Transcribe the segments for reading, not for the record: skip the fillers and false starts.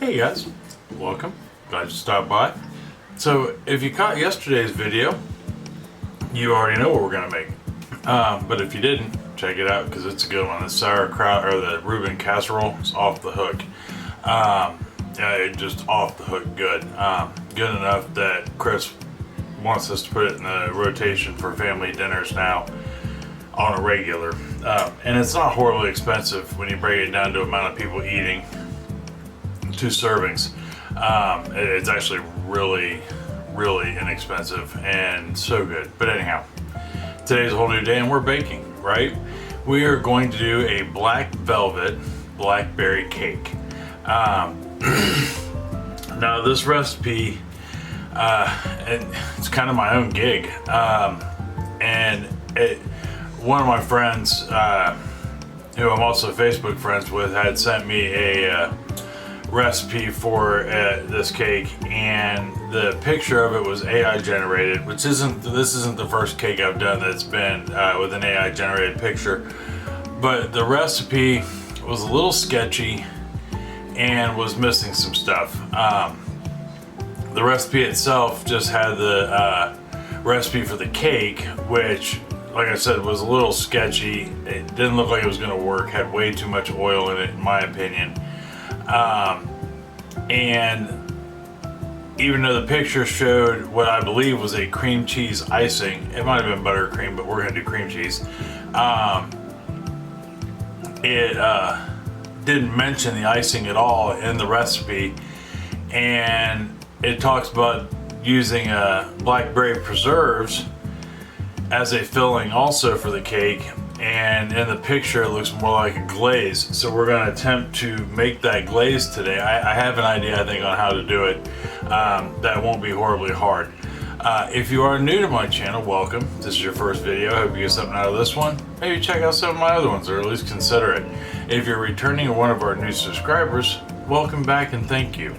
Hey guys, welcome. Glad you stopped by. So if you caught yesterday's video, you already know what we're gonna make. But if you didn't, check it out because it's a good one. The sauerkraut or the Reuben casserole is off the hook. Just off the hook good. Good enough that Chris wants us to put it in the rotation for family dinners now on a regular. And it's not horribly expensive when you break it down to the amount of people eating. 2 servings. It's actually really inexpensive and so good. But anyhow, today's a whole new day and we're baking, right? We are going to do a black velvet blackberry cake. Now this recipe, and it's kind of my own gig. One of my friends, who I'm also Facebook friends with, had sent me a recipe for this cake, and the picture of it was AI generated, which this isn't the first cake I've done that's been with an AI generated picture, but the recipe was a little sketchy and was missing some stuff. The recipe itself just had the recipe for the cake, which, like I said, was a little sketchy. It didn't look like it was going to work, had way too much oil in it in my opinion. And even though the picture showed what I believe was a cream cheese icing, it might have been buttercream, but we're going to do cream cheese. It didn't mention the icing at all in the recipe, and it talks about using blackberry preserves as a filling also for the cake, and in the picture it looks more like a glaze. So we're going to attempt to make that glaze today. I have an idea, I think, on how to do it that won't be horribly hard. If you are new to my channel, welcome. If this is your first video, I hope you get something out of this one. Maybe check out some of my other ones, or at least consider it. If you're returning or one of our new subscribers, welcome back and thank you.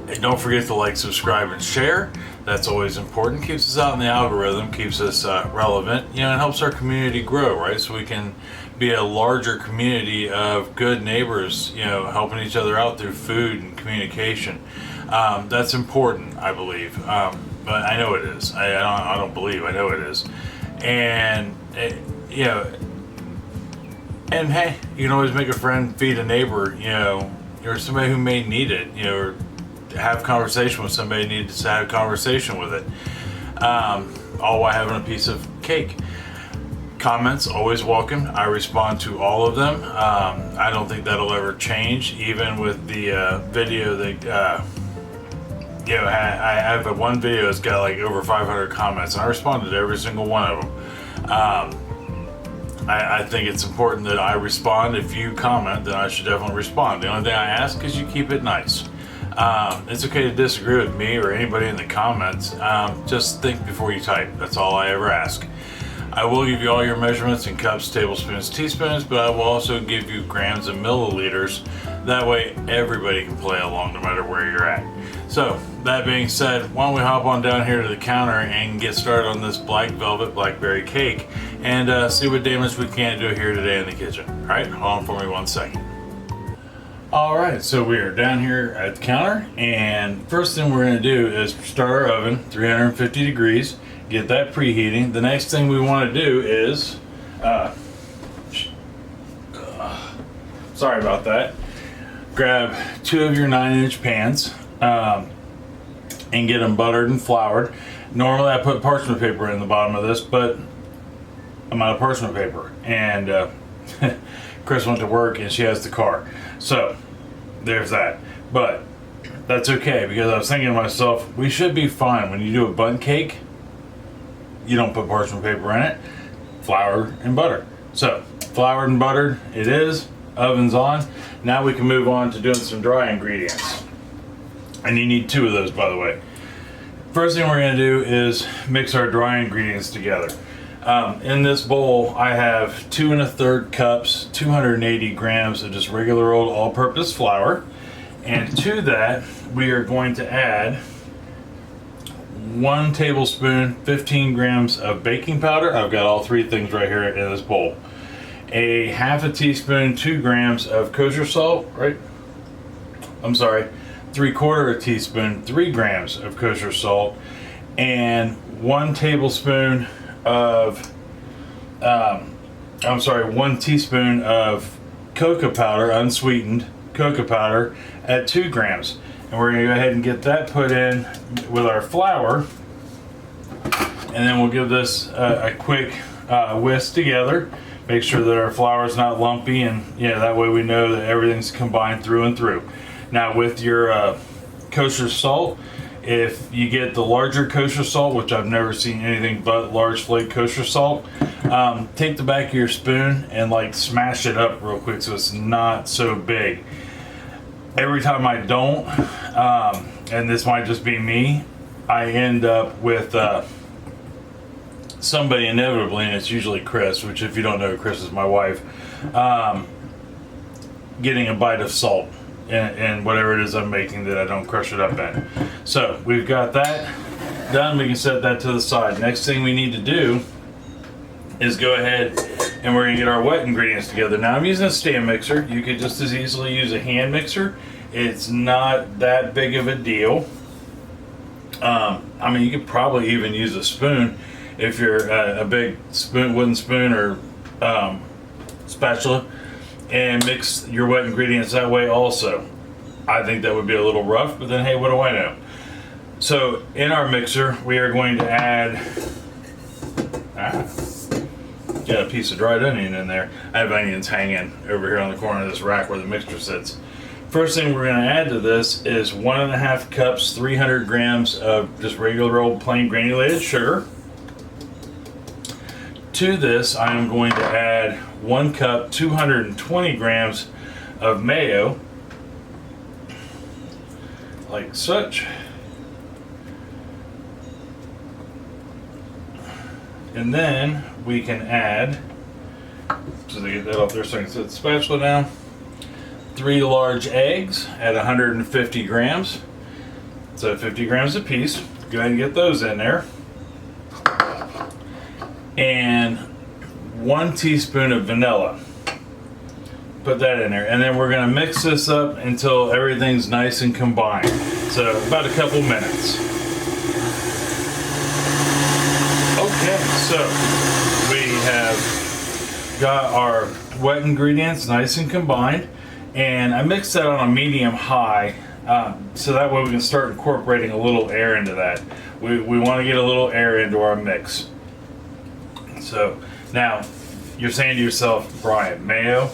And don't forget to like, subscribe, and share. That's always important. Keeps us out in the algorithm, keeps us relevant, and helps our community grow, right? So we can be a larger community of good neighbors, helping each other out through food and communication. That's important, I believe. But I know it is. I don't believe, I know it is. And and hey, you can always make a friend feed a neighbor, or somebody who may need it, or have conversation with somebody who needs to have a conversation with it, all while having a piece of cake. Comments always welcome. I respond to all of them. I don't think that'll ever change, even with the video that I have one video that's got like over 500 comments, and I responded to every single one of them. I think it's important that I respond. If you comment, then I should definitely respond. The only thing I ask is you keep it nice. It's okay to disagree with me or anybody in the comments. Just think before you type. That's all I ever ask. I will give you all your measurements in cups, tablespoons, teaspoons, but I will also give you grams and milliliters. That way everybody can play along no matter where you're at. So that being said, why don't we hop on down here to the counter and get started on this black velvet blackberry cake and see what damage we can do here today in the kitchen. All right, hold on for me 1 second. All right, so we are down here at the counter, and first thing we're going to do is start our oven 350 degrees, get that preheating. The next thing we want to do is sorry about that, grab 2 of your 9-inch pans and get them buttered and floured. Normally I put parchment paper in the bottom of this, but I'm out of parchment paper, and Chris went to work and she has the car, so there's that. But that's okay, because I was thinking to myself, we should be fine. When you do a bundt cake, you don't put parchment paper in it. Flour and butter. So floured and buttered it is. Oven's on. Now we can move on to doing some dry ingredients, and you need 2 of those, by the way. First thing we're going to do is mix our dry ingredients together. In this bowl I have 2 1/3 cups, 280 grams of just regular old all-purpose flour, and to that we are going to add 1 tablespoon, 15 grams of baking powder. I've got all 3 things right here in this bowl. a half a teaspoon, 2 grams of kosher salt, right? I'm sorry, 3/4 teaspoon, 3 grams of kosher salt, and 1 tablespoon of, 1 teaspoon of cocoa powder, unsweetened cocoa powder at 2 grams. And we're gonna go ahead and get that put in with our flour. And then we'll give this a quick whisk together. Make sure that our flour is not lumpy, and that way we know that everything's combined through and through. Now with your kosher salt, if you get the larger kosher salt, which I've never seen anything but large flake kosher salt, take the back of your spoon and like smash it up real quick so it's not so big. Every time I don't, and this might just be me, I end up with somebody inevitably, and it's usually Chris, which if you don't know, Chris is my wife, getting a bite of salt and whatever it is I'm making that I don't crush it up in. So we've got that done. We can set that to the side. Next thing we need to do is go ahead and we're gonna get our wet ingredients together. Now I'm using a stand mixer. You could just as easily use a hand mixer. It's not that big of a deal. I mean, you could probably even use a spoon if you're a big spoon, wooden spoon or spatula, and mix your wet ingredients that way also. I think that would be a little rough, but then hey, what do I know? So in our mixer, we are going to add, got a piece of dried onion in there. I have onions hanging over here on the corner of this rack where the mixture sits. First thing we're going to add to this is 1.5 cups, 300 grams of just regular old plain granulated sugar. To this, I am going to add 1 cup, 220 grams of mayo, like such. And then we can add, so they get that off there so I can set the spatula down, 3 large eggs at 150 grams. So 50 grams a piece. Go ahead and get those in there. And 1 teaspoon of vanilla. Put that in there. And then we're going to mix this up until everything's nice and combined. So about a couple minutes. Okay, so we have got our wet ingredients nice and combined. And I mixed that on a medium high. So that way we can start incorporating a little air into that. We want to get a little air into our mix. So now you're saying to yourself, Brian, mayo?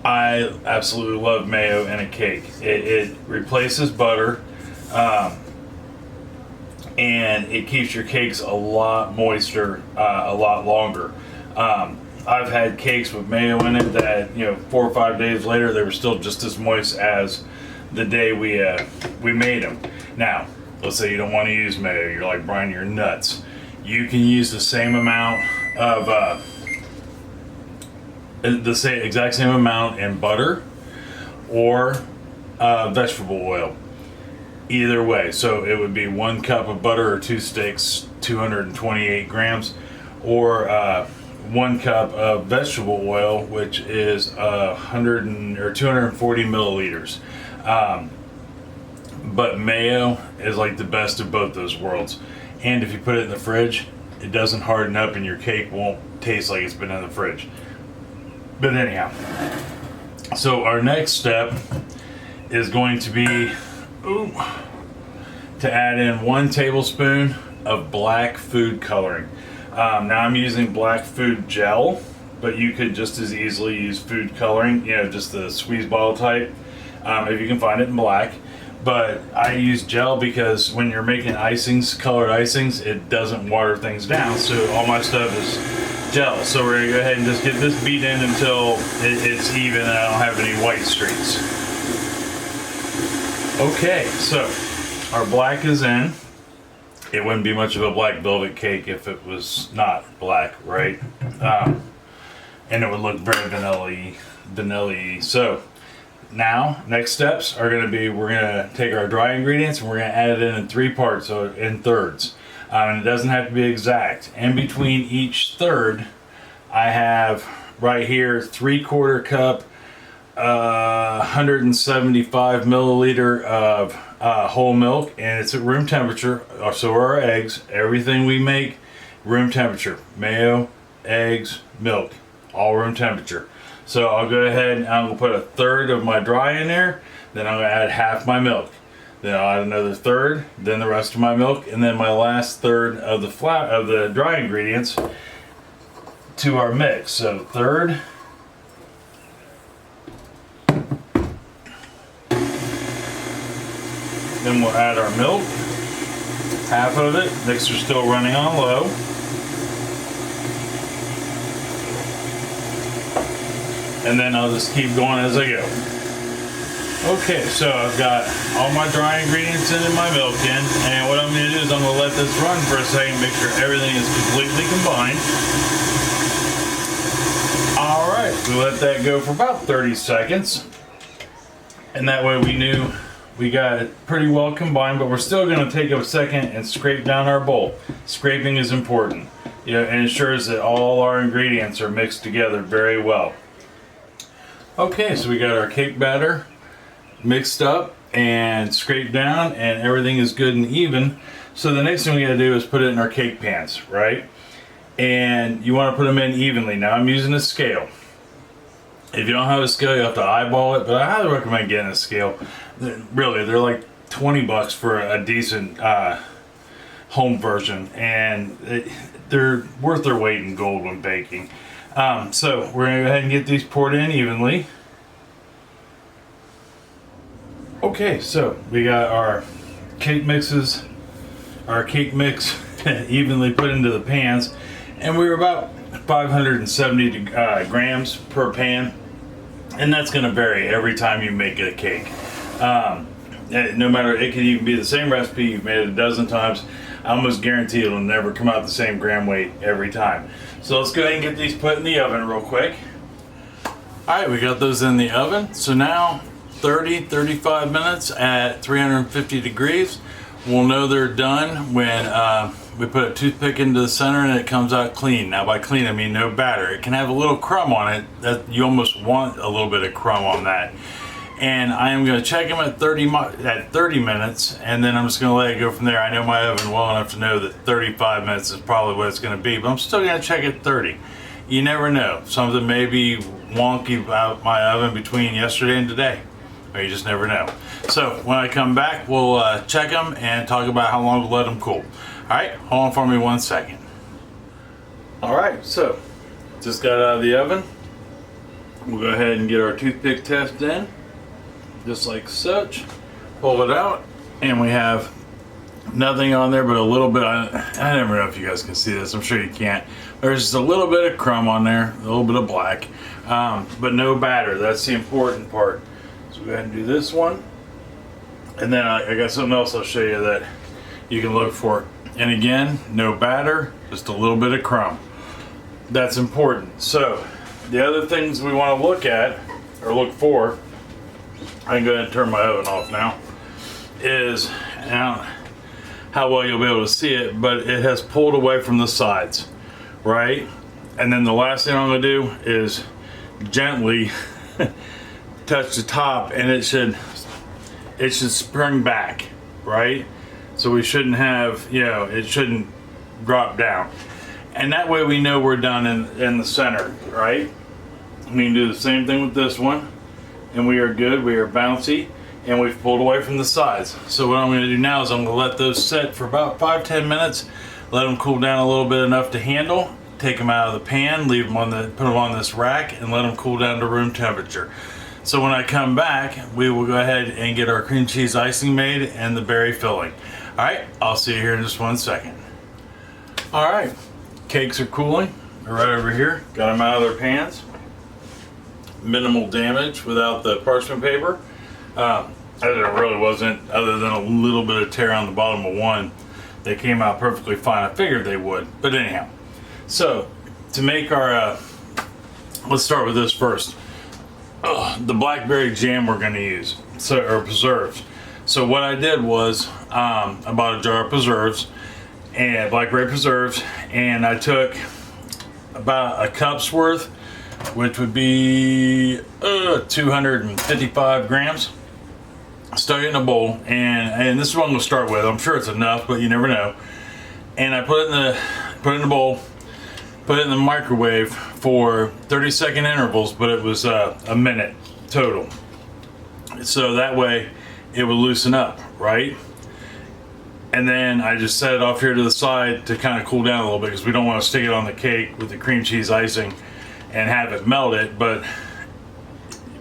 I absolutely love mayo in a cake. It replaces butter, and it keeps your cakes a lot moister, a lot longer. I've had cakes with mayo in it that 4 or 5 days later they were still just as moist as the day we made them. Now, let's say you don't want to use mayo. You're like, Brian, you're nuts. You can use the same amount of exact same amount in butter or vegetable oil. Either way, so it would be 1 cup of butter or 2 steaks, 228 grams, or 1 cup of vegetable oil, which is 240 milliliters. But mayo is like the best of both those worlds. And if you put it in the fridge, it doesn't harden up and your cake won't taste like it's been in the fridge. But anyhow, so our next step is going to be to add in 1 tablespoon of black food coloring. Now I'm using black food gel, but you could just as easily use food coloring, just the squeeze bottle type, if you can find it in black. But I use gel because when you're making icings, colored icings, it doesn't water things down. So all my stuff is gel. So we're gonna go ahead and just get this beat in until it's even and I don't have any white streaks. Okay, so our black is in. It wouldn't be much of a black velvet cake if it was not black, right? And it would look very vanilla-y. So now, next steps are going to be, we're going to take our dry ingredients and we're going to add it in 3 parts, so in thirds. And it doesn't have to be exact. In between each third, I have right here, 3/4 cup, 175 milliliter of whole milk, and it's at room temperature. So are our eggs. Everything we make, room temperature. Mayo, eggs, milk, all room temperature. So I'll go ahead and I'm gonna put 1/3 of my dry in there. Then I'm gonna add half my milk. Then I'll add another 1/3. Then the rest of my milk, and then my last 1/3 of the dry ingredients to our mix. So 1/3. Then we'll add our milk, half of it. Mixer's still running on low. And then I'll just keep going as I go. Okay, so I've got all my dry ingredients in and my milk in, and what I'm going to do is I'm going to let this run for a second, make sure everything is completely combined. Alright, we let that go for about 30 seconds, and that way we knew we got it pretty well combined, but we're still going to take a second and scrape down our bowl. Scraping is important. It ensures that all our ingredients are mixed together very well. Okay, so we got our cake batter mixed up and scraped down, and everything is good and even. So the next thing we gotta do is put it in our cake pans, right? And you want to put them in evenly. Now I'm using a scale. If you don't have a scale, you have to eyeball it, but I highly recommend getting a scale. Really, they're like 20 bucks for a decent home version, and they're worth their weight in gold when baking. So we're gonna go ahead and get these poured in evenly. Okay, so we got our cake mix evenly put into the pans, and we're about 570 grams per pan, and that's going to vary every time you make a cake. No matter, it could even be the same recipe you've made it a dozen times. I almost guarantee it'll never come out the same gram weight every time. So let's go ahead and get these put in the oven real quick. Alright, we got those in the oven. So now 30-35 minutes at 350 degrees. We'll know they're done when we put a toothpick into the center and it comes out clean. Now by clean I mean no batter. It can have a little crumb on it. That you almost want a little bit of crumb on that. And I am going to check them at 30 minutes, and then I'm just going to let it go from there. I know my oven well enough to know that 35 minutes is probably what it's going to be, but I'm still going to check at 30. You never know. Something may be wonky about my oven between yesterday and today, or you just never know. So when I come back, we'll check them and talk about how long we'll let them cool. Alright, hold on for me 1 second. Alright, so just got out of the oven. We'll go ahead and get our toothpick test in. Just like such. Pull it out, and we have nothing on there but a little bit. I never know if you guys can see this. I'm sure you can't. There's just a little bit of crumb on there, a little bit of black, but no batter. That's the important part. So go ahead and do this one, and then I got something else I'll show you that you can look for. And again, no batter, just a little bit of crumb. That's important. So the other things we want to look at or look for, I can go ahead and turn my oven off now, is how well you'll be able to see it, but it has pulled away from the sides, right? And then the last thing I'm going to do is gently touch the top, and it should spring back, right? So we shouldn't have, it shouldn't drop down. And that way we know we're done in the center, right? We can do the same thing with this one. And we are good, we are bouncy, and we've pulled away from the sides. So what I'm going to do now is I'm going to let those set for about 5-10 minutes, let them cool down a little bit enough to handle, take them out of the pan, leave them put them on this rack, and let them cool down to room temperature. So when I come back, we will go ahead and get our cream cheese icing made and the berry filling. Alright, I'll see you here in just 1 second. Alright, cakes are cooling. They're right over here. Got them out of their pans. Minimal damage without the parchment paper. There really wasn't, other than a little bit of tear on the bottom of one. They came out perfectly fine. I figured they would, but anyhow. So to make our, let's start with this first. The blackberry jam we're going to use, or preserves. So what I did was I bought a jar of preserves, and blackberry preserves, and I took about a cup's worth which would be 255 grams. Stuck it in a bowl, and this is what I'm gonna start with. I'm sure it's enough, but you never know. And I put it in the bowl, put it in the microwave for 30-second intervals, but it was a minute total. So that way it would loosen up, right? And then I just set it off here to the side to kind of cool down a little bit, because we don't want to stick it on the cake with the cream cheese icing and have it melt it, but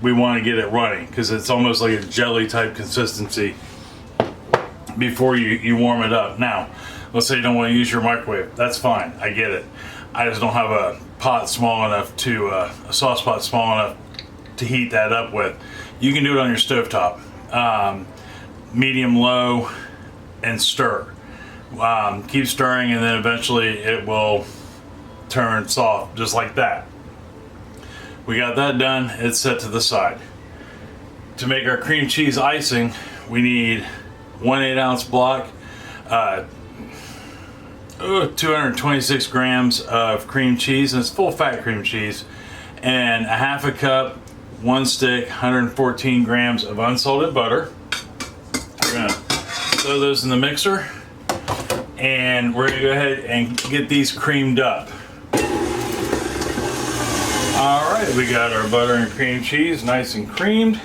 we want to get it running because it's almost like a jelly type consistency before you warm it up. Now, let's say you don't want to use your microwave. That's fine. I get it. I just don't have a pot small enough a sauce pot small enough to heat that up with. You can do it on your stovetop. Medium low and stir. Keep stirring, and then eventually it will turn soft just like that. We got that done. It's set to the side. To make our cream cheese icing, we need 1 8-ounce block, 226 grams of cream cheese, and it's full fat cream cheese, and a half a cup, 1 stick, 114 grams of unsalted butter. We're gonna throw those in the mixer, and we're gonna go ahead and get these creamed up. All right, we got our butter and cream cheese nice and creamed.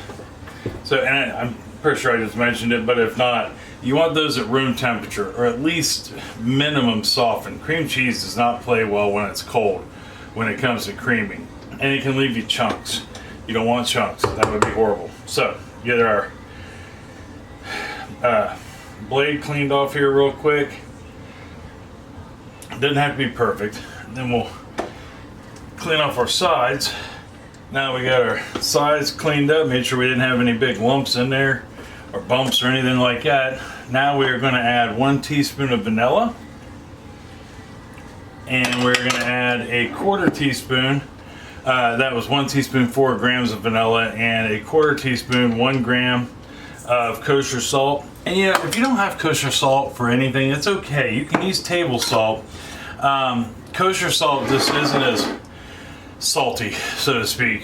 So, and I'm pretty sure I just mentioned it, but if not, you want those at room temperature, or at least minimum softened. Cream cheese does not play well when it's cold when it comes to creaming, and it can leave you chunks. You don't want chunks. That would be horrible. So, get our blade cleaned off here real quick. Doesn't have to be perfect. And then we'll clean off our sides. Now we got our sides cleaned up, made sure we didn't have any big lumps in there or bumps or anything like that. Now we're going to add 1 teaspoon of vanilla, and we're going to add a 1/4 teaspoon. That was 1 teaspoon, 4 grams of vanilla, and a 1/4 teaspoon, 1 gram of kosher salt. And you know, if you don't have kosher salt for anything, it's okay. You can use table salt. Kosher salt just isn't as salty, so to speak.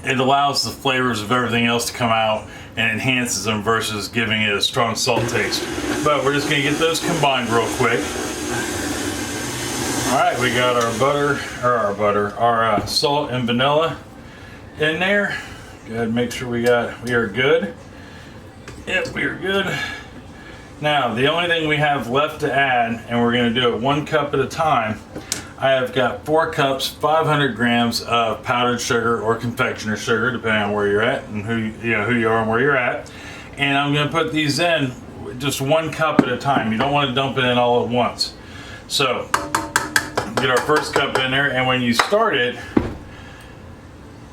It allows the flavors of everything else to come out and enhances them versus giving it a strong salt taste. But we're just gonna get those combined real quick. All right, we got our salt and vanilla in there. Go ahead and make sure we are good. Yep, we are good. Now, the only thing we have left to add, and we're gonna do it 1 cup at a time, I have got 4 cups, 500 grams of powdered sugar or confectioner sugar, depending on where you're at and who you are and where you're at. And I'm going to put these in just 1 cup at a time. You don't want to dump it in all at once. So, get our first cup in there, and when you start it,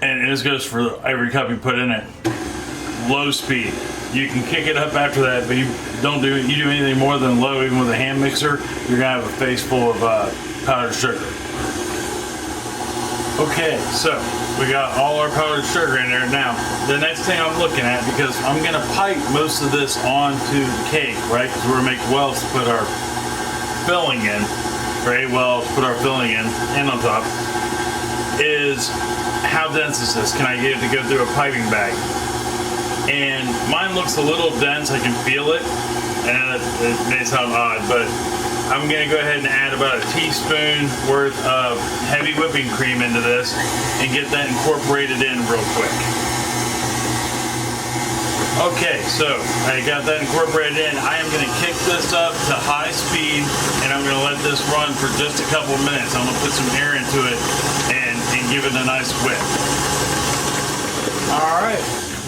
and this goes for every cup you put in it, low speed. You can kick it up after that, but you do anything more than low, even with a hand mixer, you're going to have a face full of powdered sugar. Okay, so we got all our powdered sugar in there. Now, the next thing I'm looking at, because I'm gonna pipe most of this onto the cake, right? Because we're gonna make wells to put our filling in, right? Wells to put our filling in, and on top, is how dense is this? Can I get it to go through a piping bag? And mine looks a little dense, I can feel it, and it may sound odd, but I'm going to go ahead and add about a teaspoon worth of heavy whipping cream into this and get that incorporated in real quick. Okay, so I got that incorporated in. I am going to kick this up to high speed, and I'm going to let this run for just a couple of minutes. I'm going to put some air into it and give it a nice whip. All right,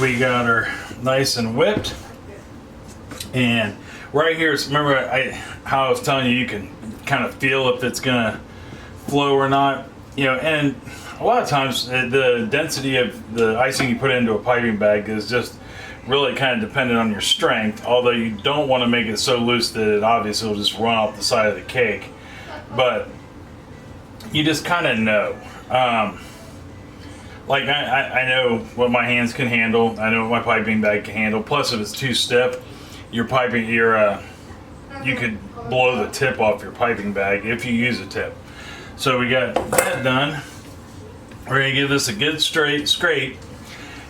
we got her nice and whipped. And right here, remember how I was telling you, you can kind of feel if it's gonna flow or not, and a lot of times the density of the icing you put into a piping bag is just really kind of dependent on your strength, although you don't want to make it so loose that it obviously will just run off the side of the cake, but you just kind of know. Like I know what my hands can handle, I know what my piping bag can handle, plus if it's too stiff, you could blow the tip off your piping bag if you use a tip. So we got that done. We're gonna give this a good scrape,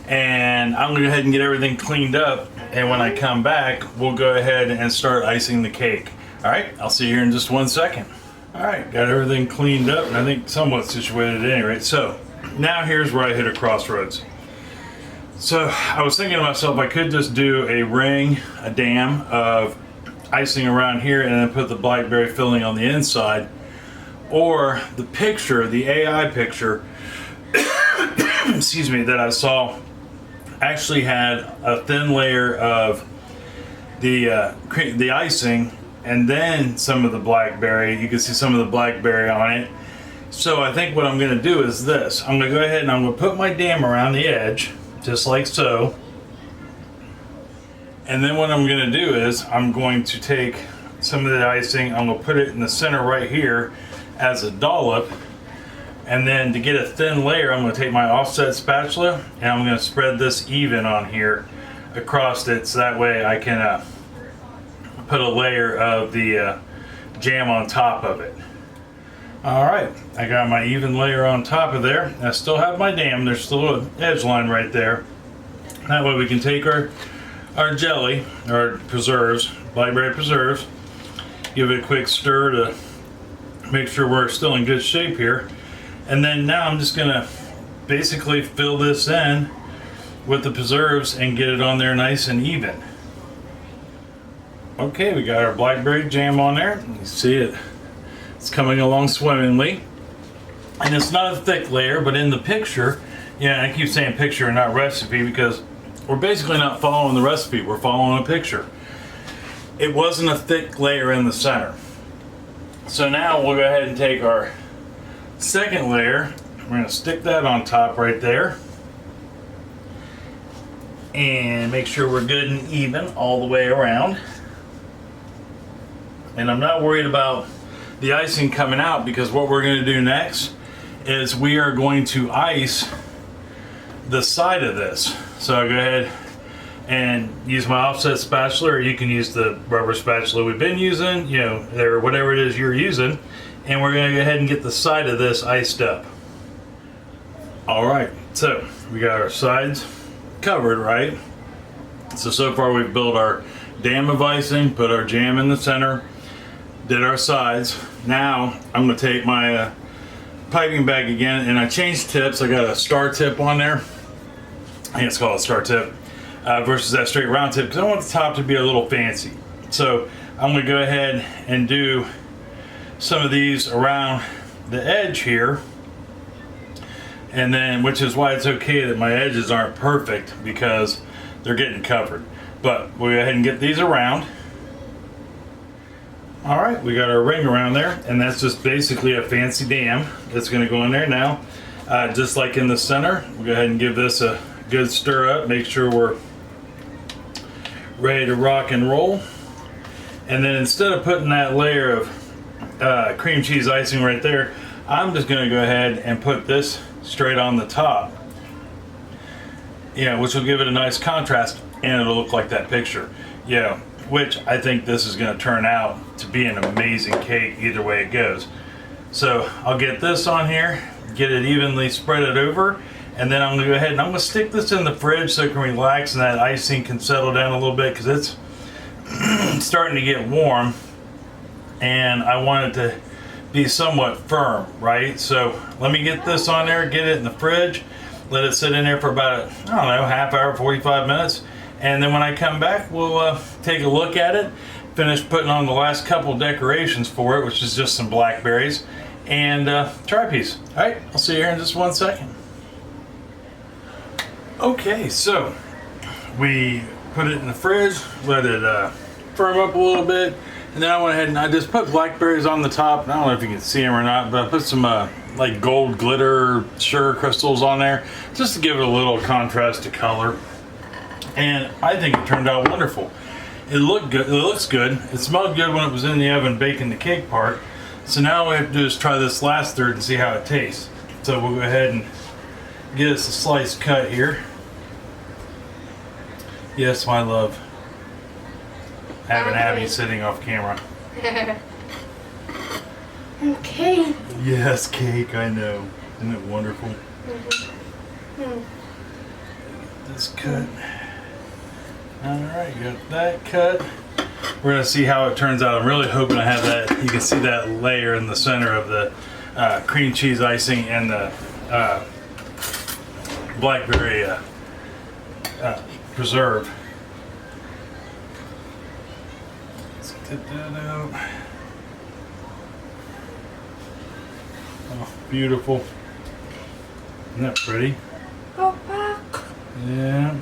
and I'm gonna go ahead and get everything cleaned up. And when I come back, we'll go ahead and start icing the cake. All right, I'll see you here in just 1 second. All right, got everything cleaned up and I think somewhat situated at any rate. So now here's where I hit a crossroads. So I was thinking to myself, I could just do a ring, a dam of icing around here and then put the blackberry filling on the inside. Or the picture, the AI picture, excuse me, that I saw actually had a thin layer of the icing and then some of the blackberry. You can see some of the blackberry on it. So I think what I'm going to do is this. I'm going to go ahead and I'm going to put my dam around the edge, just like so. And then what I'm going to do is I'm going to take some of the icing, I'm going to put it in the center right here as a dollop. And then to get a thin layer, I'm going to take my offset spatula and I'm going to spread this even on here across it, so that way I can put a layer of the jam on top of it. All right, I got my even layer on top of there. I still have my dam. There's still an edge line right there. That way we can take our jelly, our preserves, blackberry preserves, give it a quick stir to make sure we're still in good shape here. And then now I'm just gonna basically fill this in with the preserves and get it on there nice and even. Okay, we got our blackberry jam on there. You see it, it's coming along swimmingly. And it's not a thick layer, but in the picture, yeah, I keep saying picture and not recipe because we're basically not following the recipe, we're following a picture. It wasn't a thick layer in the center. So now we'll go ahead and take our second layer, we're going to stick that on top right there and make sure we're good and even all the way around. And I'm not worried about the icing coming out because what we're going to do next is we are going to ice the side of this. So I'll go ahead and use my offset spatula, or you can use the rubber spatula we've been using, you know, or whatever it is you're using. And we're going to go ahead and get the side of this iced up. All right, so we got our sides covered, right? So far we've built our dam of icing, put our jam in the center, did our sides. Now I'm going to take my piping bag again, and I changed tips. I got a star tip on there. I think it's called a star tip versus that straight round tip because I want the top to be a little fancy. So I'm going to go ahead and do some of these around the edge here, and then, which is why it's okay that my edges aren't perfect because they're getting covered, but we'll go ahead and get these around. All right, we got our ring around there, and that's just basically a fancy dam that's going to go in there now. Just like in the center, we'll go ahead and give this a good stir up, make sure we're ready to rock and roll. And then instead of putting that layer of cream cheese icing right there, I'm just going to go ahead and put this straight on the top, which will give it a nice contrast and it'll look like that picture, which I think this is going to turn out to be an amazing cake either way it goes. So I'll get this on here, get it evenly spread it over, and then I'm going to go ahead and I'm going to stick this in the fridge so it can relax and that icing can settle down a little bit because it's starting to get warm and I want it to be somewhat firm, right? So let me get this on there, get it in the fridge, let it sit in there for about, I don't know, half hour, 45 minutes. And then when I come back, we'll take a look at it, finish putting on the last couple decorations for it, which is just some blackberries, and try a piece. All right, I'll see you here in just 1 second. Okay, so we put it in the fridge, let it firm up a little bit, and then I went ahead and I just put blackberries on the top. I don't know if you can see them or not, but I put some like gold glitter sugar crystals on there just to give it a little contrast to color. And I think it turned out wonderful. It looked good. It looks good. It smelled good when it was in the oven baking the cake part. So now all we have to do is try this last third and see how it tastes. So we'll go ahead and get us a slice cut here. Yes, my love. Having Abby sitting off camera. Okay. Yes, cake, I know. Isn't it wonderful? This cut. Alright, got that cut. We're going to see how it turns out. I'm really hoping I have that. You can see that layer in the center of the cream cheese icing and the blackberry preserve. Let's get that out. Oh, beautiful. Isn't that pretty? Yeah.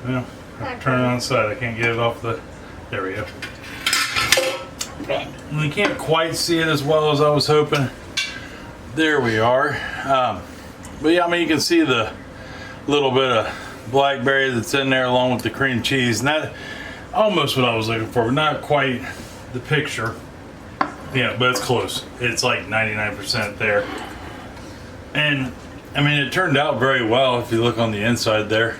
Well, I turn it on the side. I can't get it off the. There we go. And you can't quite see it as well as I was hoping. There we are. But yeah, I mean, you can see the little bit of blackberry that's in there along with the cream cheese. And that almost what I was looking for, but not quite the picture. Yeah, but it's close. It's like 99% there. And I mean, it turned out very well if you look on the inside there.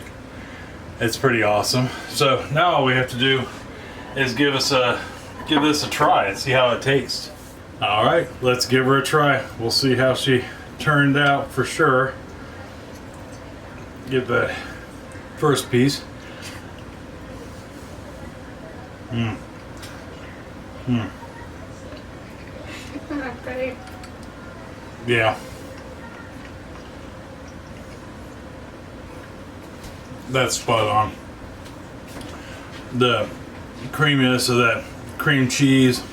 It's pretty awesome. So now all we have to do is give this a try and see how it tastes. All right, let's give her a try. We'll see how she turned out for sure. Get that first piece. Yeah. That's spot on. The creaminess of that cream cheese,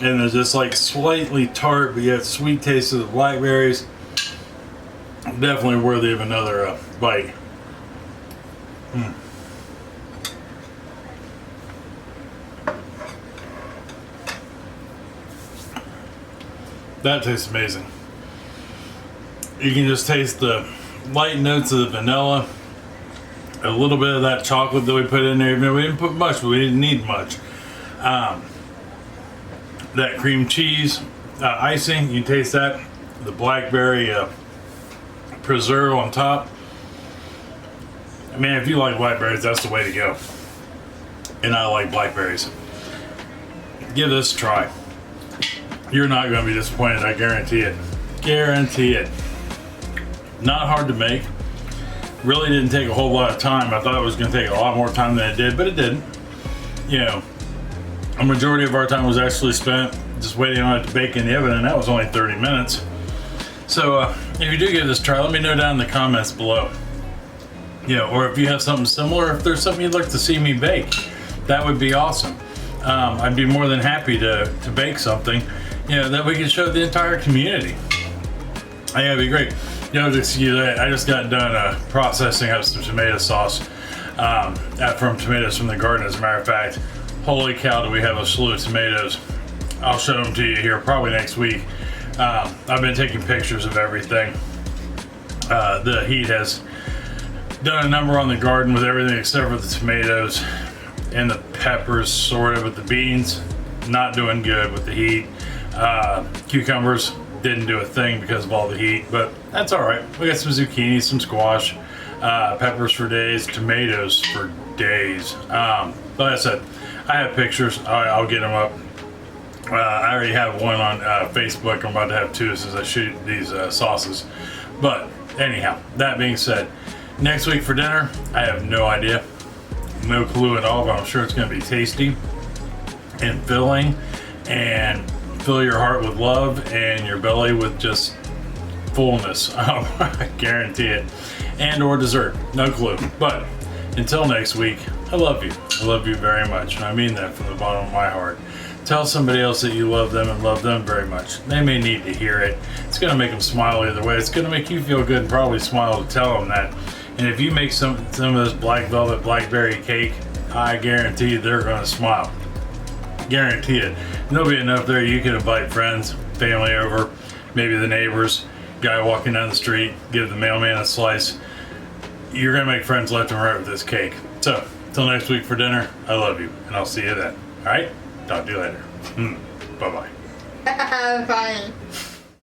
and there's just like slightly tart, but yet sweet taste of the blackberries. Definitely worthy of another bite. That tastes amazing. You can just taste the light notes of the vanilla, a little bit of that chocolate that we put in there. Even though we didn't put much, but we didn't need much. That cream cheese icing, you taste that. The blackberry preserve on top. I mean, if you like blackberries, that's the way to go. And I like blackberries. Give this a try. You're not going to be disappointed, I guarantee it. Guarantee it. Not hard to make. Really didn't take a whole lot of time. I thought it was going to take a lot more time than it did, but it didn't. You know, a majority of our time was actually spent just waiting on it to bake in the oven, and that was only 30 minutes. So if you do give this a try, let me know down in the comments below. You know, or if you have something similar, if there's something you'd like to see me bake, that would be awesome. I'd be more than happy to bake something, you know, that we can show the entire community. I think that'd be great. You know, I just got done processing up some tomato sauce from tomatoes from the garden. As a matter of fact, holy cow, do we have a slew of tomatoes. I'll show them to you here probably next week. I've been taking pictures of everything. The heat has done a number on the garden with everything except for the tomatoes and the peppers, sort of, with the beans. Not doing good with the heat. Cucumbers didn't do a thing because of all the heat, but that's all right. We got some zucchini, some squash, peppers for days, tomatoes for days. Like I said, I have pictures. I'll get them up. I already have one on Facebook. I'm about to have two as I shoot these sauces. But anyhow, that being said, next week for dinner, I have no idea. No clue at all, but I'm sure it's going to be tasty and filling and fill your heart with love and your belly with just fullness. I guarantee it. And or dessert. No clue. But until next week, I love you. I love you very much. And I mean that from the bottom of my heart. Tell somebody else that you love them and love them very much. They may need to hear it. It's going to make them smile either way. It's going to make you feel good and probably smile to tell them that. And if you make some of this black velvet blackberry cake, I guarantee they're going to smile. Guarantee it. There'll be enough there you can invite friends, family over, maybe the neighbors, guy walking down the street, give the mailman a slice. You're going to make friends left and right with this cake. So, till next week for dinner, I love you, and I'll see you then. All right? Talk to you later. Bye-bye. Bye.